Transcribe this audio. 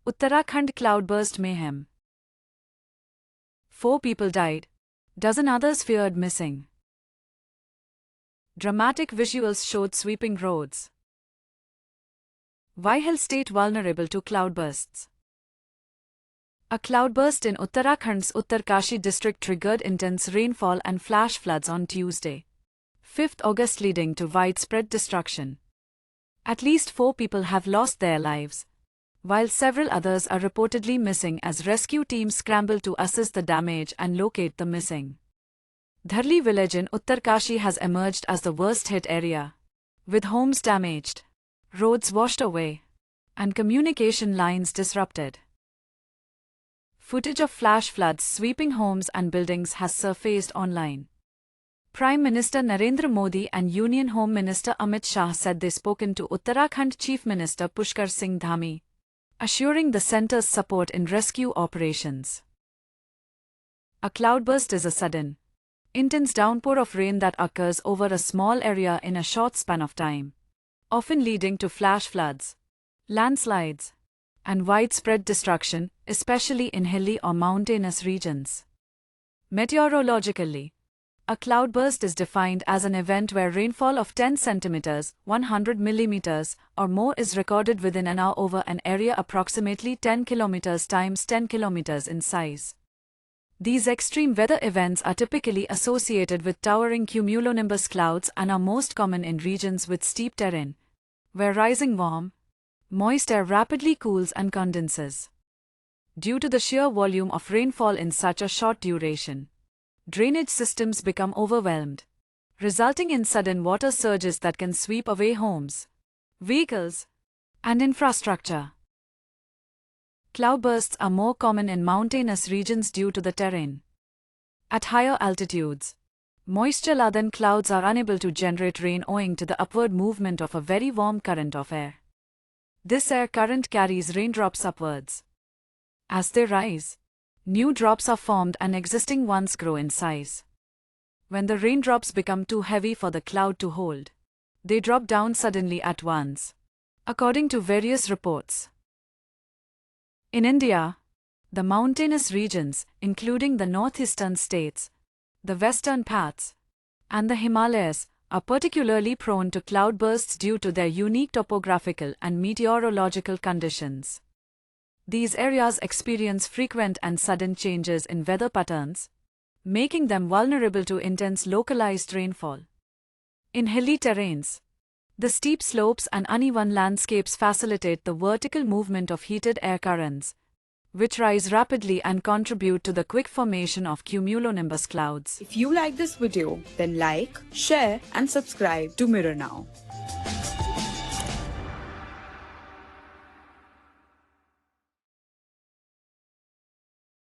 Uttarakhand cloudburst mayhem. 4 people died. Dozen others feared missing. Dramatic visuals showed sweeping roads. Why Hill State vulnerable to cloudbursts? A cloudburst in Uttarakhand's Uttarkashi district triggered intense rainfall and flash floods on Tuesday, 5th August, leading to widespread destruction. At least 4 people have lost their lives, while several others are reportedly missing as rescue teams scramble to assess the damage and locate the missing. Dharli village in Uttarkashi has emerged as the worst-hit area, with homes damaged, roads washed away, and communication lines disrupted. Footage of flash floods sweeping homes and buildings has surfaced online. Prime Minister Narendra Modi and Union Home Minister Amit Shah said they spoken to Uttarakhand Chief Minister Pushkar Singh Dhami, assuring the centre's support in rescue operations. A cloudburst is a sudden, intense downpour of rain that occurs over a small area in a short span of time, often leading to flash floods, landslides, and widespread destruction, especially in hilly or mountainous regions. Meteorologically, a cloudburst is defined as an event where rainfall of 10 centimeters, 100 millimeters, or more is recorded within an hour over an area approximately 10 kilometers times 10 kilometers in size. These extreme weather events are typically associated with towering cumulonimbus clouds and are most common in regions with steep terrain, where rising warm, moist air rapidly cools and condenses. Due to the sheer volume of rainfall in such a short duration, drainage systems become overwhelmed, resulting in sudden water surges that can sweep away homes, vehicles, and infrastructure. Cloudbursts are more common in mountainous regions due to the terrain. At higher altitudes, moisture-laden clouds are unable to generate rain owing to the upward movement of a very warm current of air. This air current carries raindrops upwards. As they rise, new drops are formed and existing ones grow in size. When the raindrops become too heavy for the cloud to hold, they drop down suddenly at once, according to various reports. In India, the mountainous regions, including the northeastern states, the western Ghats, and the Himalayas, are particularly prone to cloudbursts due to their unique topographical and meteorological conditions. These areas experience frequent and sudden changes in weather patterns, making them vulnerable to intense localized rainfall. In hilly terrains, the steep slopes and uneven landscapes facilitate the vertical movement of heated air currents, which rise rapidly and contribute to the quick formation of cumulonimbus clouds. If you like this video, then like, share and subscribe to Mirror Now.